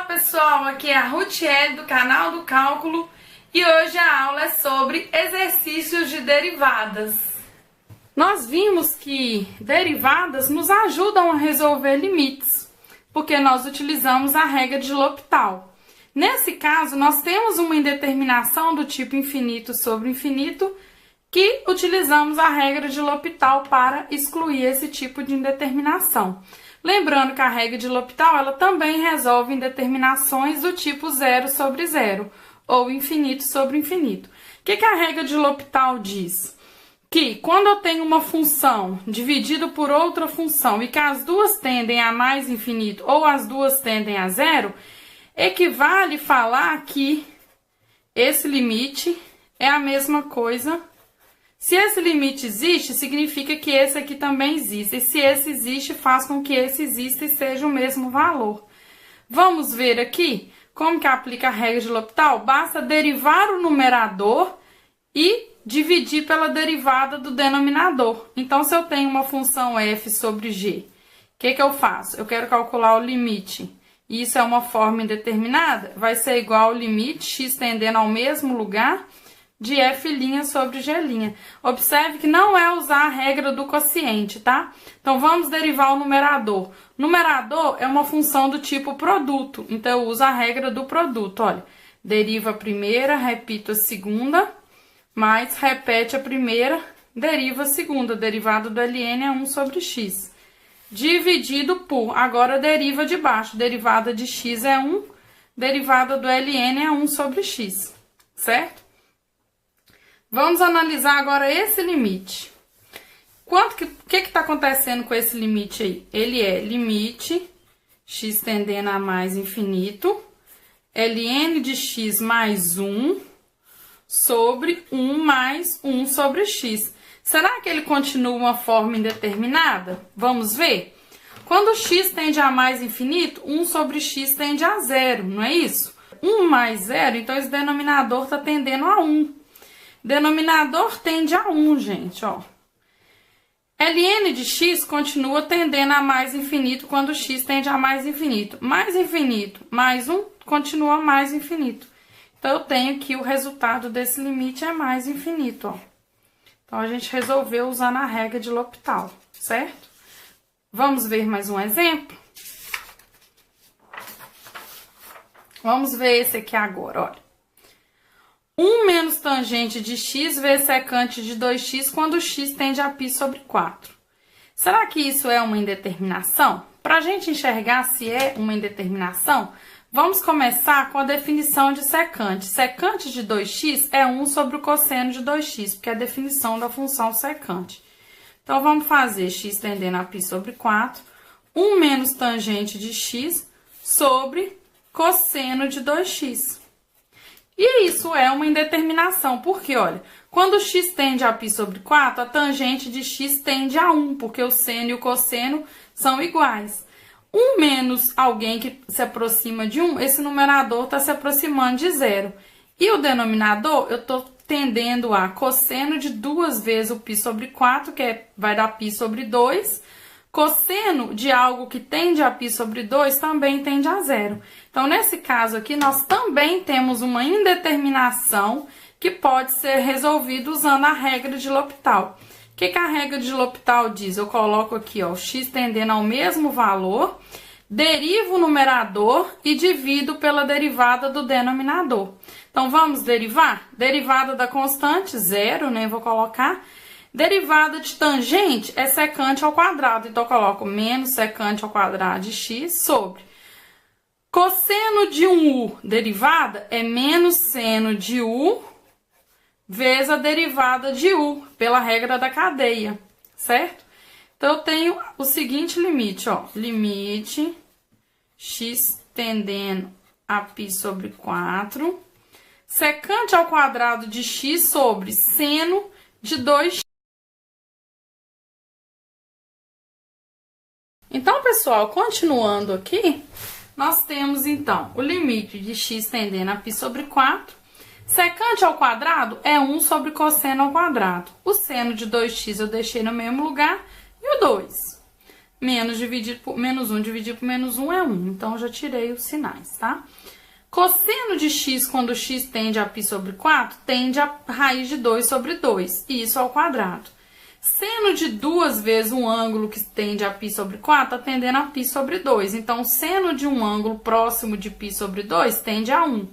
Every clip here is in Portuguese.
pessoal, aqui é a Rutiele do canal do Cálculo e hoje a aula é sobre exercícios de derivadas. Nós vimos que derivadas nos ajudam a resolver limites, porque nós utilizamos a regra de L'Hopital. Nesse caso, nós temos uma indeterminação do tipo infinito sobre infinito que utilizamos a regra de L'Hopital para excluir esse tipo de indeterminação. Lembrando que a regra de L'Hopital ela também resolve indeterminações do tipo zero sobre zero ou infinito sobre infinito. O que a regra de L'Hopital diz? Que quando eu tenho uma função dividida por outra função e que as duas tendem a mais infinito ou as duas tendem a zero, equivale falar que esse limite é a mesma coisa. Se esse limite existe, significa que esse aqui também existe. E se esse existe, faz com que esse exista e seja o mesmo valor. Vamos ver aqui como que aplica a regra de L'Hopital? Basta derivar o numerador e dividir pela derivada do denominador. Então, se eu tenho uma função f sobre g, o que eu faço? Eu quero calcular o limite. E isso é uma forma indeterminada? Vai ser igual ao limite x tendendo ao mesmo lugar de f' sobre g'. Observe que não é usar a regra do quociente, tá? Então, vamos derivar o numerador. Numerador é uma função do tipo produto, então eu uso a regra do produto. Olha, deriva a primeira, repito a segunda, mais repete a primeira, deriva a segunda. Derivada do ln é 1 sobre x. Dividido por, agora deriva de baixo. Derivada de x é 1, derivada do ln é 1 sobre x, certo? Vamos analisar agora esse limite. O que está acontecendo com esse limite aí? Ele é limite x tendendo a mais infinito, ln de x mais 1 sobre 1 mais 1 sobre x. Será que ele continua uma forma indeterminada? Vamos ver? Quando x tende a mais infinito, 1 sobre x tende a zero, não é isso? 1 mais 0, então esse denominador está tendendo a 1. Denominador tende a 1, gente, ó. ln de x continua tendendo a mais infinito quando x tende a mais infinito. Mais infinito, mais 1, continua mais infinito. Então, eu tenho que o resultado desse limite é mais infinito, ó. Então, a gente resolveu usando a regra de L'Hopital, certo? Vamos ver mais um exemplo? Vamos ver esse aqui agora, olha. 1 menos tangente de x vezes secante de 2x quando x tende a π sobre 4. Será que isso é uma indeterminação? Para a gente enxergar se é uma indeterminação, vamos começar com a definição de secante. Secante de 2x é 1 sobre o cosseno de 2x, porque é a definição da função secante. Então, vamos fazer x tendendo a π sobre 4, 1 menos tangente de x sobre cosseno de 2x. E isso é uma indeterminação, porque, olha, quando x tende a π sobre 4, a tangente de x tende a 1, porque o seno e o cosseno são iguais. 1 menos alguém que se aproxima de 1, esse numerador está se aproximando de 0. E o denominador, eu estou tendendo a cosseno de 2 vezes o π sobre 4, que vai dar π sobre 2. Cosseno de algo que tende a π sobre 2 também tende a 0. Então, nesse caso aqui, nós também temos uma indeterminação que pode ser resolvida usando a regra de L'Hopital. O que a regra de L'Hopital diz? Eu coloco aqui, ó, x tendendo ao mesmo valor, derivo o numerador e divido pela derivada do denominador. Então, vamos derivar? Derivada da constante, 0, né? Vou colocar. Derivada de tangente é secante ao quadrado, então eu coloco menos secante ao quadrado de x sobre cosseno de 1u, derivada é menos seno de u vezes a derivada de u, pela regra da cadeia, certo? Então, eu tenho o seguinte limite, ó, limite x tendendo a π sobre 4, secante ao quadrado de x sobre seno de 2x. Então, pessoal, continuando aqui, nós temos, então, o limite de x tendendo a π sobre 4. Secante ao quadrado é 1 sobre cosseno ao quadrado. O seno de 2x eu deixei no mesmo lugar e o 2. menos 1 dividido por menos 1 é 1. Então, eu já tirei os sinais, tá? Cosseno de x, quando x tende a π sobre 4, tende a raiz de 2 sobre 2, e isso ao quadrado. Seno de 2 vezes um ângulo que tende a π sobre 4, está tendendo a π sobre 2. Então, seno de um ângulo próximo de π sobre 2 tende a 1,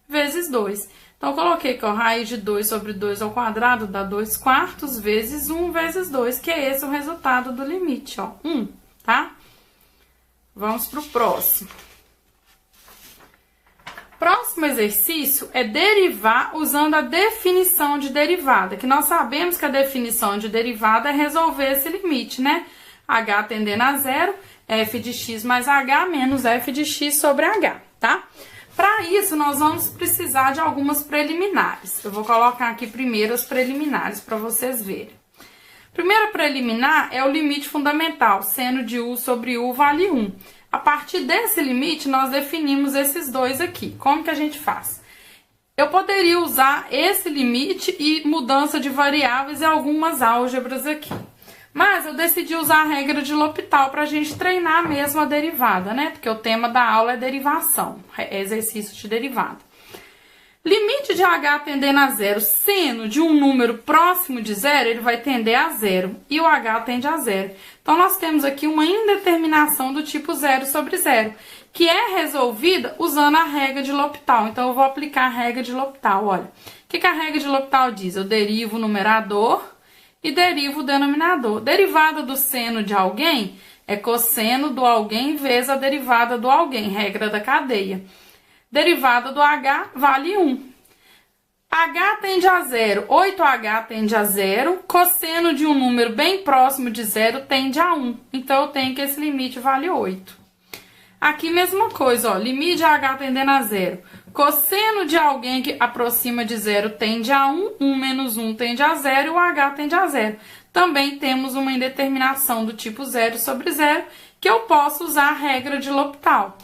vezes 2. Então, eu coloquei que a raiz de 2 sobre 2 ao quadrado dá 2 quartos vezes 1 vezes 2, que é esse o resultado do limite, ó, 1, tá? Vamos para o próximo. Próximo exercício é derivar usando a definição de derivada, que nós sabemos que a definição de derivada é resolver esse limite, né? H tendendo a zero, f de x mais h menos f de x sobre h, tá? Para isso, nós vamos precisar de algumas preliminares. Eu vou colocar aqui primeiro as preliminares para vocês verem. Primeira preliminar é o limite fundamental, seno de u sobre u vale 1. A partir desse limite, nós definimos esses dois aqui. Como que a gente faz? Eu poderia usar esse limite e mudança de variáveis em algumas álgebras aqui. Mas eu decidi usar a regra de L'Hopital para a gente treinar mesmo a derivada, né? Porque o tema da aula é derivação, é exercício de derivada. Limite de h tendendo a zero, seno de um número próximo de zero, ele vai tender a zero, e o h tende a zero. Então, nós temos aqui uma indeterminação do tipo zero sobre zero, que é resolvida usando a regra de L'Hopital. Então, eu vou aplicar a regra de L'Hopital, olha. O que a regra de L'Hopital diz? Eu derivo o numerador e derivo o denominador. Derivada do seno de alguém é cosseno do alguém vezes a derivada do alguém, regra da cadeia. Derivada do h vale 1. H tende a zero, 8h tende a zero, cosseno de um número bem próximo de zero tende a 1. Então, eu tenho que esse limite vale 8. Aqui, mesma coisa, ó, limite de h tendendo a zero. Cosseno de alguém que aproxima de zero tende a 1, 1 menos 1 tende a zero e o h tende a zero. Também temos uma indeterminação do tipo zero sobre zero, que eu posso usar a regra de L'Hopital.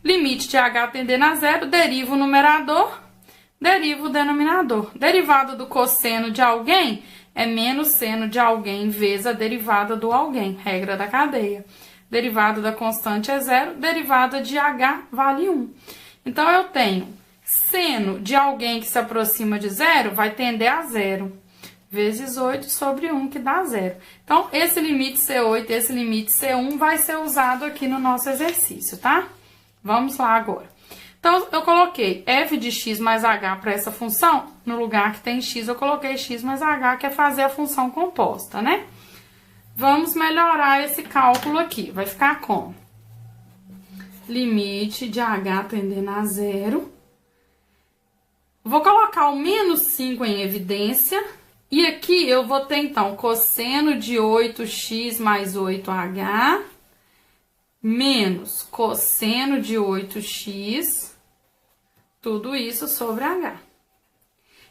Limite de h tendendo a zero, derivo o numerador, derivo o denominador. Derivada do cosseno de alguém é menos seno de alguém vezes a derivada do alguém, regra da cadeia. Derivada da constante é zero, derivada de h vale 1. Então, eu tenho seno de alguém que se aproxima de zero vai tender a zero, vezes 8 sobre 1, que dá zero. Então, esse limite C8 e esse limite C1 vai ser usado aqui no nosso exercício, tá? Vamos lá agora. Então, eu coloquei f de x mais h para essa função. No lugar que tem x, eu coloquei x mais h, que é fazer a função composta, né? Vamos melhorar esse cálculo aqui. Vai ficar como? Limite de h tendendo a zero. Vou colocar o menos 5 em evidência. E aqui eu vou ter, então, cosseno de 8x mais 8h... menos cosseno de 8x, tudo isso sobre h. O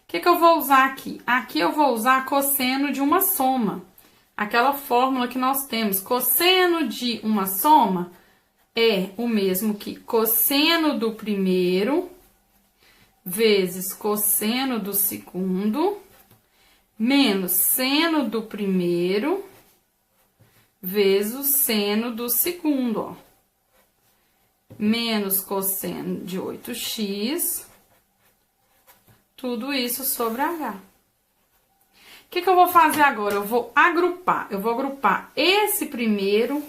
que eu vou usar aqui? Aqui eu vou usar cosseno de uma soma. Aquela fórmula que nós temos. Cosseno de uma soma é o mesmo que cosseno do primeiro vezes cosseno do segundo menos seno do primeiro vezes o seno do segundo, ó. Menos cosseno de 8x, tudo isso sobre h. O que eu vou fazer agora? Eu vou agrupar. Eu vou agrupar esse primeiro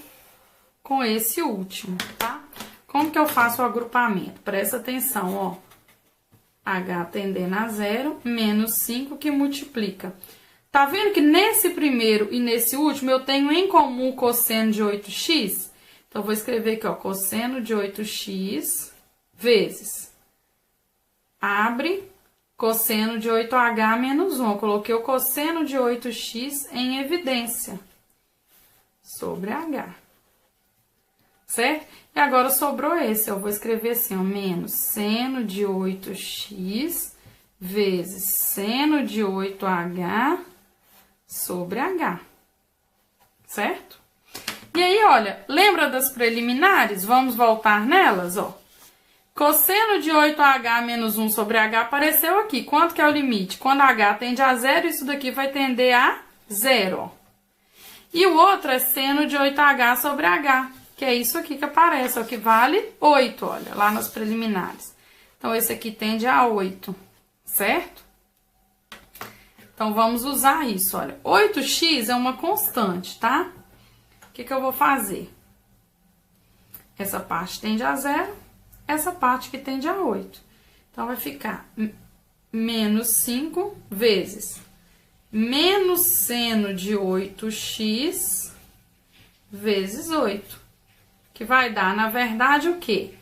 com esse último, tá? Como que eu faço o agrupamento? Presta atenção, ó. H tendendo a zero, menos 5 que multiplica. Tá vendo que nesse primeiro e nesse último eu tenho em comum o cosseno de 8x? Então, eu vou escrever aqui, ó, cosseno de 8x vezes, abre, cosseno de 8h menos 1. Eu coloquei o cosseno de 8x em evidência, sobre h. Certo? E agora sobrou esse, eu vou escrever assim, ó, menos seno de 8x vezes seno de 8h sobre h, certo? E aí, olha, lembra das preliminares? Vamos voltar nelas, ó. Cosseno de 8h menos 1 sobre h apareceu aqui. Quanto que é o limite? Quando h tende a zero, isso daqui vai tender a zero, ó. E o outro é seno de 8H sobre H, que é isso aqui que aparece, ó, que vale 8, olha, lá nas preliminares. Então, esse aqui tende a 8, certo? Então, vamos usar isso, olha. 8x é uma constante, tá? O que eu vou fazer? Essa parte tende a 0, essa parte que tende a 8. Então, vai ficar menos 5 vezes menos seno de 8x vezes 8. Que vai dar, na verdade, o quê?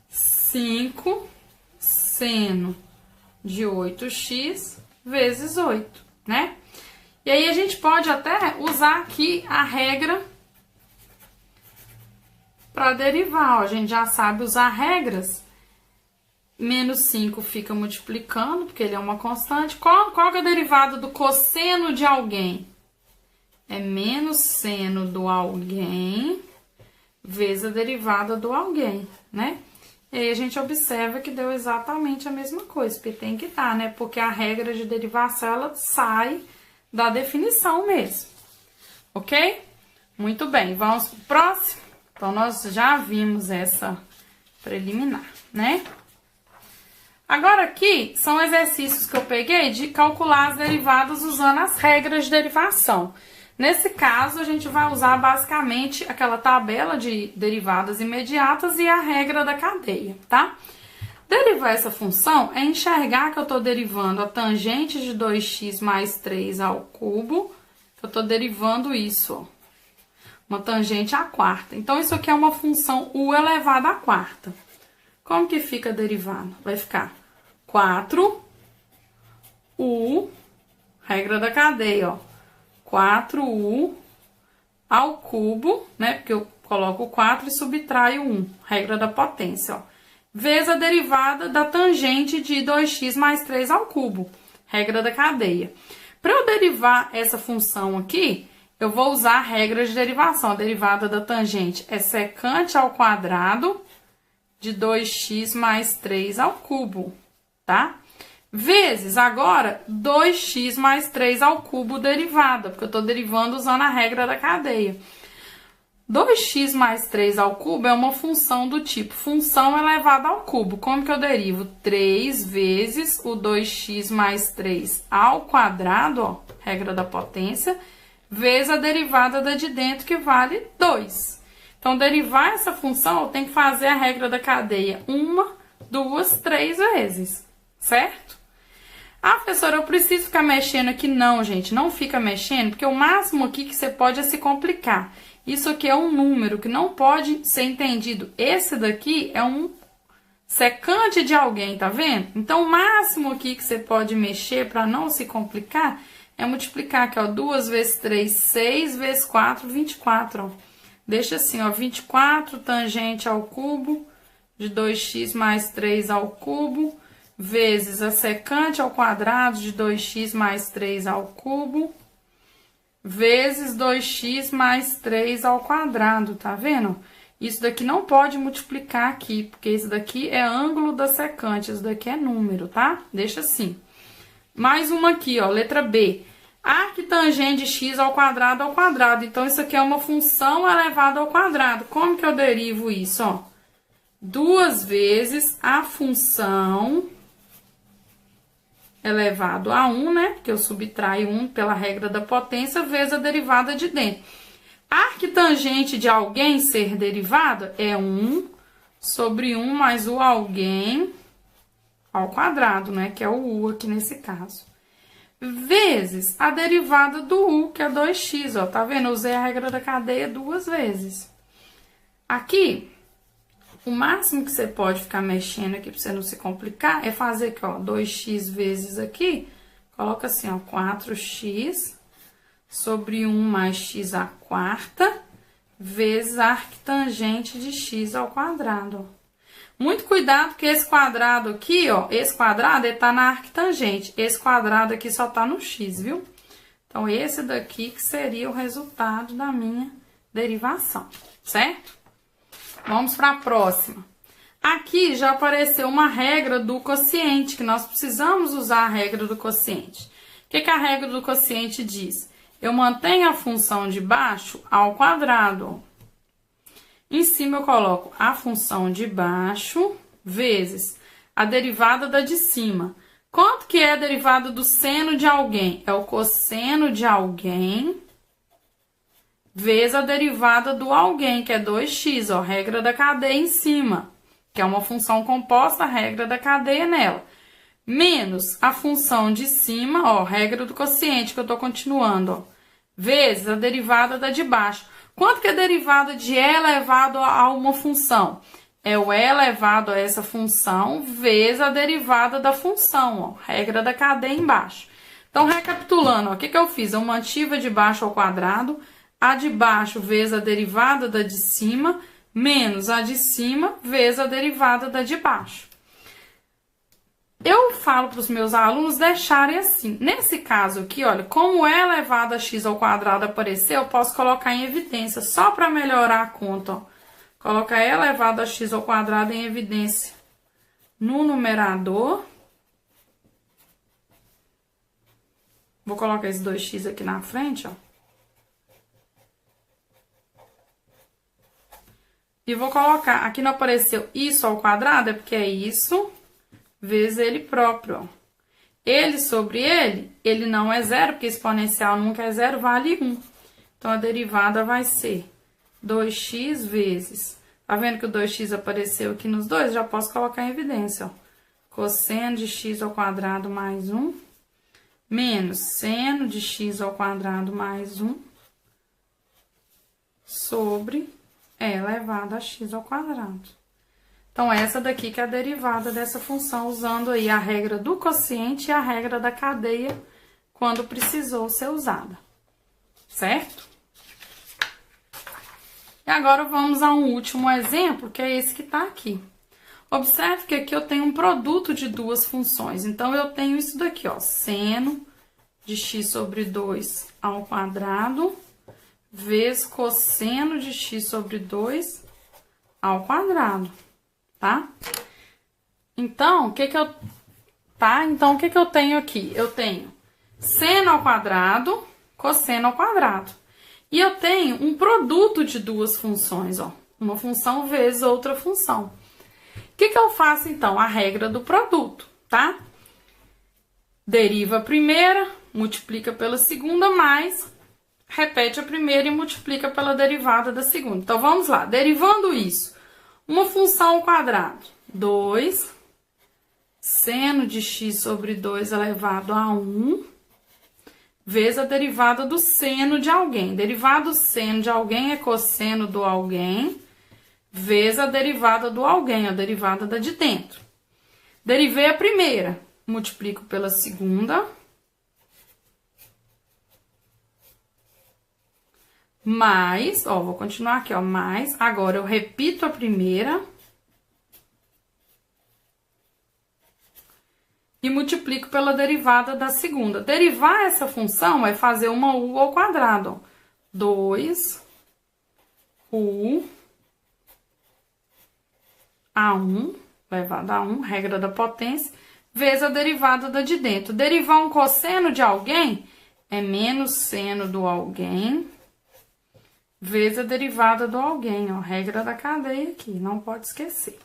5 seno de 8x vezes 8, né? E aí, a gente pode até usar aqui a regra para derivar, ó. A gente já sabe usar regras. Menos 5 fica multiplicando, porque ele é uma constante. Qual que é a derivada do cosseno de alguém? É menos seno do alguém vezes a derivada do alguém, né? E aí, a gente observa que deu exatamente a mesma coisa, porque tem que dar, né? Porque a regra de derivação, ela sai da definição mesmo, ok? Muito bem, vamos pro próximo. Então, nós já vimos essa preliminar, né? Agora, aqui, são exercícios que eu peguei de calcular as derivadas usando as regras de derivação. Nesse caso, a gente vai usar basicamente aquela tabela de derivadas imediatas e a regra da cadeia, tá? Derivar essa função é enxergar que eu estou derivando a tangente de 2x mais 3 ao cubo, que eu estou derivando isso, ó, uma tangente à quarta. Então, isso aqui é uma função u elevado à quarta. Como que fica derivado? Vai ficar 4u, regra da cadeia, ó, 4u ao cubo, né? Porque eu coloco o 4 e subtraio 1, regra da potência, ó, vezes a derivada da tangente de 2x mais 3 ao cubo, regra da cadeia. Para eu derivar essa função aqui, eu vou usar a regra de derivação. A derivada da tangente é secante ao quadrado de 2x mais 3 ao cubo, tá? Vezes, agora, 2x mais 3 ao cubo derivada, porque eu tô derivando usando a regra da cadeia. 2x mais 3 ao cubo é uma função do tipo função elevada ao cubo. Como que eu derivo? 3 vezes o 2x mais 3 ao quadrado, ó, regra da potência, vezes a derivada da de dentro, que vale 2. Então, derivar essa função, eu tenho que fazer a regra da cadeia 1, 2, 3 vezes, certo? Ah, professora, eu preciso ficar mexendo aqui? Não, gente, não fica mexendo, porque o máximo aqui que você pode é se complicar. Isso aqui é um número que não pode ser entendido. Esse daqui é um secante de alguém, tá vendo? Então, o máximo aqui que você pode mexer para não se complicar é multiplicar aqui, ó, 2 vezes 3, 6 vezes 4, 24, ó. Deixa assim, ó, 24 tangente ao cubo de 2x mais 3 ao cubo, vezes a secante ao quadrado de 2x mais 3 ao cubo, vezes 2x mais 3 ao quadrado, tá vendo? Isso daqui não pode multiplicar aqui, porque isso daqui é ângulo da secante, isso daqui é número, tá? Deixa assim. Mais uma aqui, ó, letra B. Arctangente de x ao quadrado. Então, isso aqui é uma função elevada ao quadrado. Como que eu derivo isso, ó? 2 vezes a função elevado a 1, né? Porque eu subtraio 1 pela regra da potência, vezes a derivada de dentro. Arctangente de alguém ser derivada é 1 sobre 1 mais o alguém ao quadrado, né? Que é o u aqui nesse caso. Vezes a derivada do u, que é 2x, ó. Tá vendo? Eu usei a regra da cadeia 2 vezes. Aqui, o máximo que você pode ficar mexendo aqui pra você não se complicar é fazer aqui, ó, 2x vezes aqui. Coloca assim, ó, 4x sobre 1 mais x à quarta, vezes a arctangente de x ao quadrado, ó. Muito cuidado, porque esse quadrado aqui, ó, esse quadrado, ele tá na arctangente. Esse quadrado aqui só tá no x, viu? Então, esse daqui que seria o resultado da minha derivação, certo? Vamos para a próxima. Aqui já apareceu uma regra do quociente, que nós precisamos usar a regra do quociente. O que a regra do quociente diz? eu mantenho a função de baixo ao quadrado. Em cima eu coloco a função de baixo vezes a derivada da de cima. Quanto que é a derivada do seno de alguém? É o cosseno de alguém vezes a derivada do alguém, que é 2x, ó, regra da cadeia em cima, que é uma função composta, regra da cadeia nela. Menos a função de cima, ó, regra do quociente, que eu tô continuando, ó, vezes a derivada da de baixo. Quanto que é a derivada de e elevado a uma função? É o e elevado a essa função vezes a derivada da função, ó, regra da cadeia embaixo. Então, recapitulando, ó, o que que eu fiz? Eu mantive a de baixo ao quadrado, a de baixo vezes a derivada da de cima, menos a de cima vezes a derivada da de baixo. Eu falo para os meus alunos deixarem assim. Nesse caso aqui, olha, como e elevado a x ao quadrado apareceu, eu posso colocar em evidência, só para melhorar a conta, ó. Colocar e elevado a x ao quadrado em evidência no numerador. Vou colocar esse 2x aqui na frente, ó. E vou colocar, aqui não apareceu isso ao quadrado, é porque é isso vezes ele próprio, ó. Ele sobre ele não é zero, porque exponencial nunca é zero, vale 1. Então, a derivada vai ser 2x vezes, tá vendo que o 2x apareceu aqui nos dois? Já posso colocar em evidência, ó. Cosseno de x ao quadrado mais 1, menos seno de x ao quadrado mais 1, sobre e elevado a x ao quadrado. Então, essa daqui que é a derivada dessa função, usando aí a regra do quociente e a regra da cadeia, quando precisou ser usada. Certo? E agora, vamos a um último exemplo, que é esse que está aqui. Observe que aqui eu tenho um produto de duas funções. Então, eu tenho isso daqui, ó, seno de x sobre 2 ao quadrado, vezes cosseno de x sobre 2 ao quadrado. Tá? Então, o que que eu tenho aqui? Eu tenho seno ao quadrado, cosseno ao quadrado. E eu tenho um produto de duas funções, ó. Uma função vezes outra função. O que que eu faço, então? A regra do produto, tá? Deriva a primeira, multiplica pela segunda, mais repete a primeira e multiplica pela derivada da segunda. Então, vamos lá. Derivando isso. Uma função ao quadrado, 2, seno de x sobre 2 elevado a 1, vezes a derivada do seno de alguém. Derivada do seno de alguém é cosseno do alguém, vezes a derivada do alguém, a derivada da de dentro. Derivei a primeira, multiplico pela segunda, mais, ó, vou continuar aqui, ó, mais, agora eu repito a primeira e multiplico pela derivada da segunda. Derivar essa função é fazer uma u ao quadrado, ó. 2 u a 1, elevado a 1, regra da potência, vezes a derivada da de dentro. Derivar um cosseno de alguém é menos seno do alguém, vezes a derivada do alguém, ó, regra da cadeia aqui, não pode esquecer,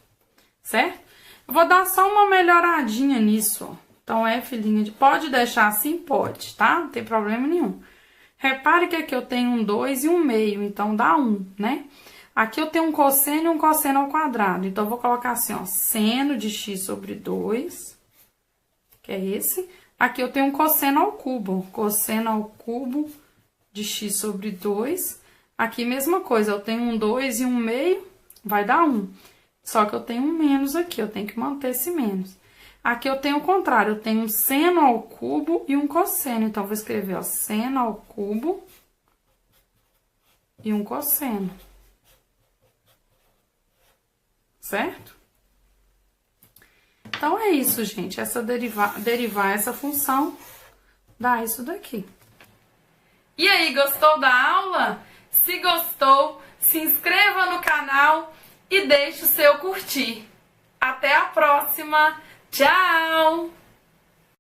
certo? Eu vou dar só uma melhoradinha nisso, ó. Então, filhinha, pode deixar assim? Pode, tá? Não tem problema nenhum. Repare que aqui eu tenho um 2 e um meio, então dá 1, né? Aqui eu tenho um cosseno e um cosseno ao quadrado, então eu vou colocar assim, ó, seno de x sobre 2, que é esse. Aqui eu tenho um cosseno ao cubo, cosseno ao cubo de x sobre 2. Aqui, mesma coisa, eu tenho um 2 e um meio, vai dar 1. Só que eu tenho um menos aqui, eu tenho que manter esse menos. Aqui eu tenho o contrário, eu tenho um seno ao cubo e um cosseno. Então, vou escrever, ó, seno ao cubo e um cosseno. Certo? Então, é isso, gente. Derivar essa função dá isso daqui. E aí, gostou da aula? Se gostou, se inscreva no canal e deixe o seu curtir. Até a próxima! Tchau!